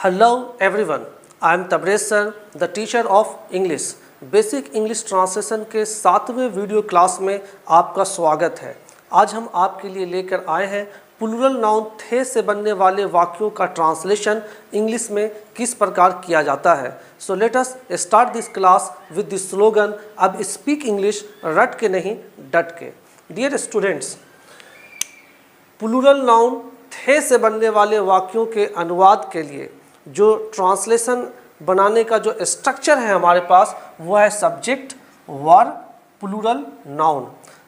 Hello everyone, I am Tabrez sir, the teacher of English. Basic English translation के 7वें video class में आपका स्वागत है। आज हम आपके लिए लेकर आए हैं प्लूरल नाउन थे से बनने वाले वाक्यों का ट्रांसलेशन इंग्लिश में किस प्रकार किया जाता है। So let us start this class with this slogan, अब स्पीक इंग्लिश रट के नहीं डट के। डियर स्टूडेंट्स, प्लूरल नाउन थे से बनने वाले वाक्यों के अनुवाद के लिए जो ट्रांसलेशन बनाने का जो स्ट्रक्चर है हमारे पास, वो है subject, verb, plural noun.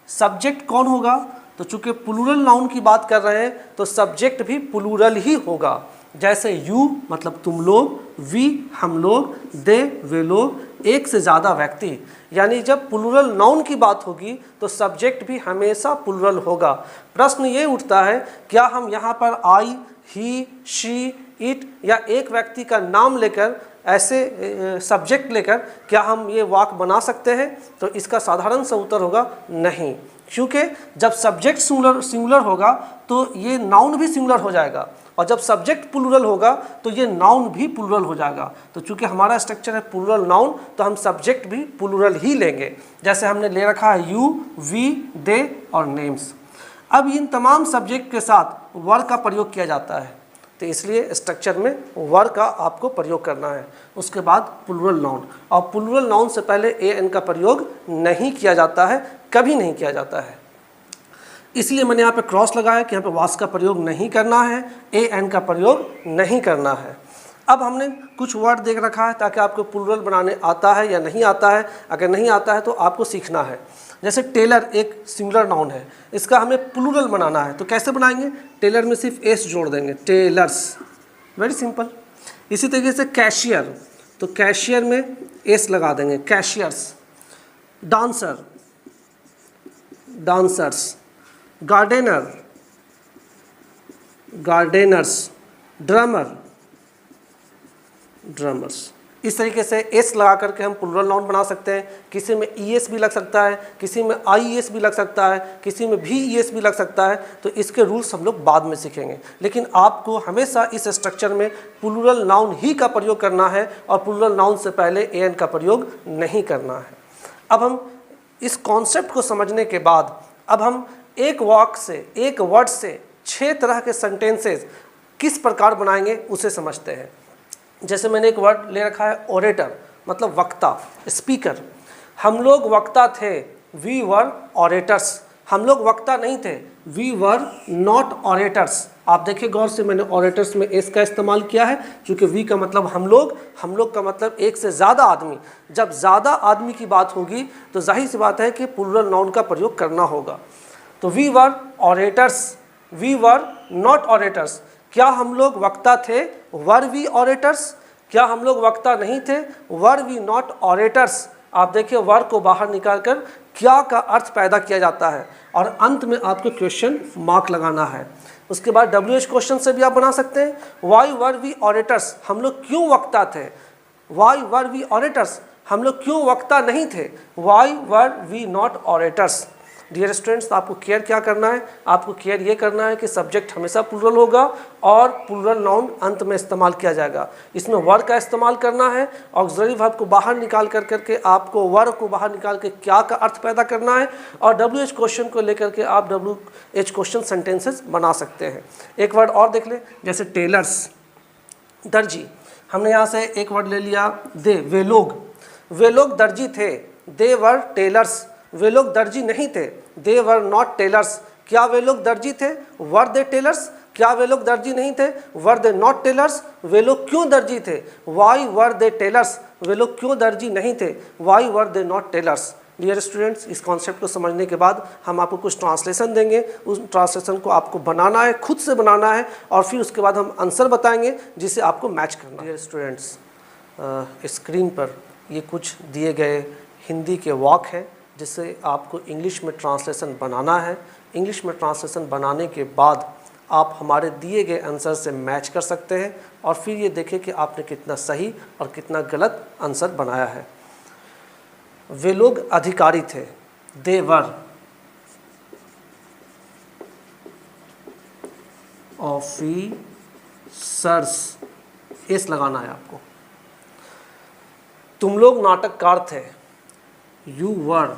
Subject कौन होगा? तो चूंकि प्लूरल नाउन की बात कर रहे हैं तो सब्जेक्ट भी प्लूरल ही होगा। जैसे यू मतलब तुम लोग, वी हम लोग, दे वे लोग, एक से ज़्यादा व्यक्ति। यानी जब प्लूरल नाउन की बात होगी तो सब्जेक्ट भी हमेशा प्लूरल होगा। प्रश्न ये उठता है, क्या हम यहाँ पर आई, ही, शी, इट या एक व्यक्ति का नाम लेकर ऐसे सब्जेक्ट लेकर क्या हम ये वाक्य बना सकते हैं? तो इसका साधारण सा उत्तर होगा नहीं, क्योंकि जब सब्जेक्ट सिंगुलर होगा तो ये नाउन भी सिंगुलर हो जाएगा, और जब सब्जेक्ट प्लूरल होगा तो ये नाउन भी प्लूरल हो जाएगा। तो चूंकि हमारा स्ट्रक्चर है प्लूरल नाउन, तो हम सब्जेक्ट भी प्लूरल ही लेंगे। जैसे हमने ले रखा है यू, वी, दे और नेम्स। अब इन तमाम सब्जेक्ट के साथ वर्ब का प्रयोग किया जाता है, तो इसलिए स्ट्रक्चर में वर्ब का आपको प्रयोग करना है। उसके बाद प्लूरल नाउन, और प्लूरल नाउन से पहले ए एन का प्रयोग नहीं किया जाता है, कभी नहीं किया जाता है। इसलिए मैंने यहाँ पे क्रॉस लगाया कि यहाँ पे वास का प्रयोग नहीं करना है, ए एन का प्रयोग नहीं करना है। अब हमने कुछ वर्ड देख रखा है ताकि आपको प्लूरल बनाने आता है या नहीं आता है। अगर नहीं आता है तो आपको सीखना है। जैसे टेलर एक सिंगुलर नाउन है, इसका हमें प्लूरल बनाना है, तो कैसे बनाएंगे? टेलर में सिर्फ एस जोड़ देंगे, टेलर्स, वेरी सिंपल। इसी तरीके से कैशियर, तो कैशियर में एस लगा देंगे, cashiers. Dancer, dancers. Gardener, gardeners. Drummer, drummers. इस तरीके से एस लगा करके हम प्लूरल नाउन बना सकते हैं। किसी में ई एस भी लग सकता है, किसी में आई एस भी लग सकता है, किसी में भी ई एस भी लग सकता है। तो इसके रूल्स हम लोग बाद में सीखेंगे, लेकिन आपको हमेशा इस स्ट्रक्चर में प्लूरल नाउन ही का प्रयोग करना है और प्लूरल नाउन से पहले ए एन का प्रयोग नहीं करना है। अब हम इस कॉन्सेप्ट को समझने के बाद अब हम एक वाक्य से, एक वर्ड से 6 तरह के सेंटेंसेस किस प्रकार बनाएंगे उसे समझते हैं। जैसे मैंने एक वर्ड ले रखा है ओरेटर, मतलब वक्ता, स्पीकर। हम लोग वक्ता थे, वी वर ऑरेटर्स। हम लोग वक्ता नहीं थे, वी वर नॉट ऑरेटर्स। आप देखिए गौर से, मैंने ऑरेटर्स में एस का इस्तेमाल किया है, क्योंकि वी का मतलब हम लोग का मतलब एक से ज़्यादा आदमी। जब ज़्यादा आदमी की बात होगी तो जाहिर सी बात है कि प्लूरल नाउन का प्रयोग करना होगा। तो we were orators, we were not orators. क्या हम लोग वक्ता थे? Were we orators. क्या हम लोग वक्ता नहीं थे? Were we not orators. आप देखिए वर को बाहर निकाल कर क्या का अर्थ पैदा किया जाता है, और अंत में आपको क्वेश्चन मार्क लगाना है। उसके बाद WH क्वेश्चन से भी आप बना सकते हैं। वाई वर वी ऑरेटर्स, हम लोग क्यों वक्ता थे? वाई वर वी ऑरेटर्स, हम लोग क्यों वक्ता नहीं थे? Why were we not orators. Dear students, तो आपको केयर क्या करना है? आपको केयर ये करना है कि सब्जेक्ट हमेशा प्लूरल होगा और प्लूरल नाउन अंत में इस्तेमाल किया जाएगा। इसमें वर्ब का इस्तेमाल करना है, ऑक्सिलरी वर्ब को बाहर निकाल करके आपको वर्ब को बाहर निकाल के क्या का अर्थ पैदा करना है, और WH क्वेश्चन को लेकर के आप WH क्वेश्चन सेंटेंसेस बना सकते हैं। एक वर्ड और देख ले, जैसे टेलर्स, दर्जी। हमने यहाँ से एक वर्ड ले लिया दे, वे लोग दर्जी थे, दे वर टेलर्स। वे लोग दर्जी नहीं थे, दे वर नॉट टेलर्स। क्या वे लोग दर्जी थे? वर दे टेलर्स। क्या वे लोग दर्जी नहीं थे? वर दे नॉट टेलर्स। वे लोग क्यों दर्जी थे? Why were they tailors. वे लोग क्यों दर्जी नहीं थे? Why were they not tailors. Dear students, इस कॉन्सेप्ट को समझने के बाद हम आपको कुछ ट्रांसलेशन देंगे। उस ट्रांसलेशन को आपको बनाना है, खुद से बनाना है, और फिर उसके बाद हम आंसर बताएंगे जिसे आपको मैच करना है। डियर स्टूडेंट्स, स्क्रीन पर ये कुछ दिए गए हिंदी के वाक्य हैं जिससे आपको इंग्लिश में ट्रांसलेशन बनाना है। इंग्लिश में ट्रांसलेशन बनाने के बाद आप हमारे दिए गए आंसर से मैच कर सकते हैं, और फिर ये देखें कि आपने कितना सही और कितना गलत आंसर बनाया है। वे लोग अधिकारी थे, दे वर ऑफिसर्स एस लगाना है आपको। तुम लोग नाटककार थे, यू वर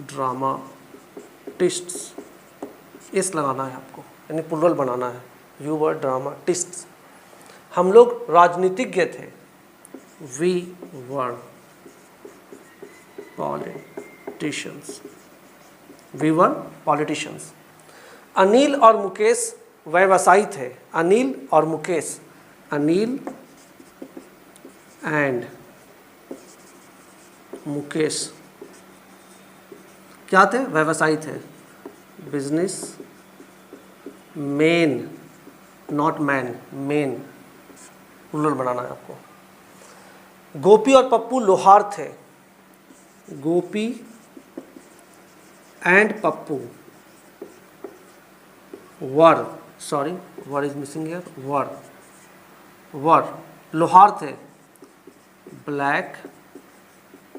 ड्रामाटिस्ट्स, एस लगाना है आपको, यानी प्लुरल बनाना है, यू वर ड्रामाटिस्ट्स। हम लोग राजनीतिज्ञ थे, we were politicians, we were politicians. Anil और मुकेश व्यवसायी थे, अनिल और मुकेश, अनिल एंड मुकेश क्या थे? व्यवसायी थे, business man, not man, man, plural बनाना है आपको। गोपी और पप्पू लोहार थे, Gopi and Pappu were, sorry were is missing here, were लोहार थे, black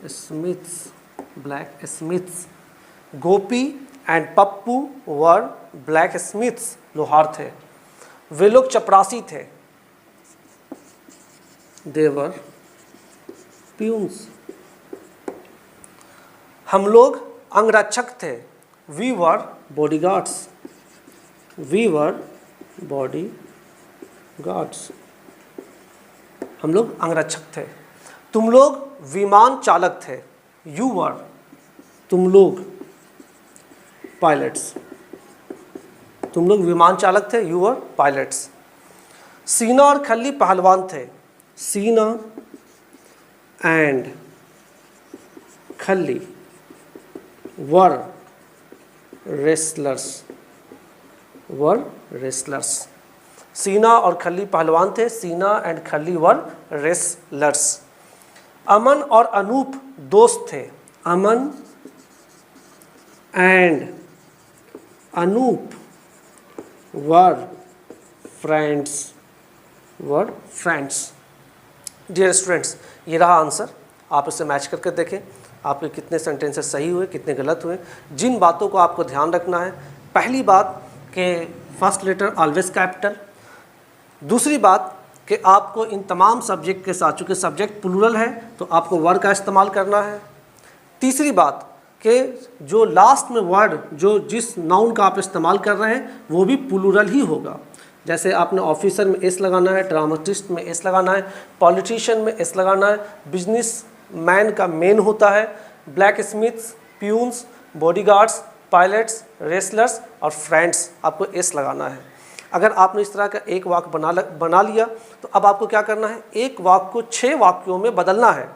Smiths, blacksmiths. Gopi and Pappu were blacksmiths, लोहार थे। वे लोग चपरासी थे, दे वर प्यून्स। हम लोग अंगरक्षक थे, we were bodyguards, we were bodyguards, हम लोग अंगरक्षक थे। तुम लोग विमान चालक थे, यू वर, तुम लोग पायलट्स, तुम लोग विमान चालक थे, यू वर पायलट्स। सीना और खल्ली पहलवान थे, सीना एंड खल्ली वर रेसलर्स, वर रेसलर्स। सीना और खल्ली पहलवान थे, सीना एंड खल्ली वर रेसलर्स। अमन और अनूप दोस्त थे, Aman and Anoop were friends, were friends. Dear students, ये रहा आंसर, आप इसे मैच करके देखें आपके कितने सेंटेंसेस सही हुए, कितने गलत हुए। जिन बातों को आपको ध्यान रखना है, पहली बात कि फर्स्ट लेटर ऑलवेज कैपिटल, दूसरी बात कि आपको इन तमाम सब्जेक्ट के साथ, चूँकि सब्जेक्ट प्लूरल है तो आपको वर का इस्तेमाल करना है। तीसरी बात कि जो लास्ट में वर्ड, जो जिस नाउन का आप इस्तेमाल कर रहे हैं वो भी प्लूरल ही होगा। जैसे आपने ऑफिसर में एस लगाना है, ड्रामाटिस्ट में एस लगाना है, पॉलिटिशियन में एस लगाना है, बिजनेस मैन का मेन होता है, black Smiths, peons, bodyguards, pilots, wrestlers और फ्रेंड्स, आपको एस लगाना है। अगर आपने इस तरह का एक वाक्य बना लिया तो अब आपको क्या करना है, एक वाक्य को 6 वाक्यों में बदलना है।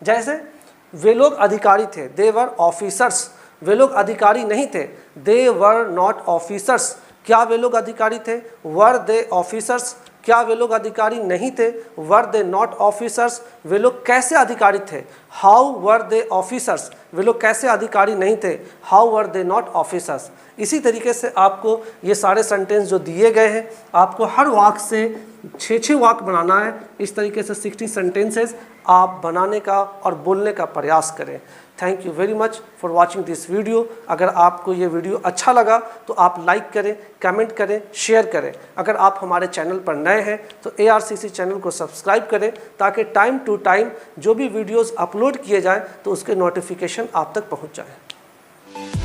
जैसे वे लोग अधिकारी थे, दे वर ऑफिसर्स, वे लोग अधिकारी नहीं थे, दे वर नॉट ऑफिसर्स। क्या वे लोग अधिकारी थे, वर दे ऑफिसर्स। क्या वे लोग अधिकारी नहीं थे, वर दे नॉट ऑफिसर्स। वे लोग कैसे अधिकारी थे, हाउ वर दे ऑफिसर्स। वे लोग कैसे अधिकारी नहीं थे, how were they not officers. इसी तरीके से आपको ये सारे सेंटेंस जो दिए गए हैं, आपको हर वाक्य से 6 वाक्य बनाना है। इस तरीके से 60 सेंटेंसेस आप बनाने का और बोलने का प्रयास करें। Thank you very much for watching this video. अगर आपको ये वीडियो अच्छा लगा तो आप लाइक करें, कमेंट करें, शेयर करें। अगर आप हमारे चैनल पर नए हैं तो ARCC चैनल को सब्सक्राइब करें ताकि टाइम टू टाइम जो भी वीडियोस अपलोड किए जाएं तो उसके नोटिफिकेशन आप तक पहुंच जाएं।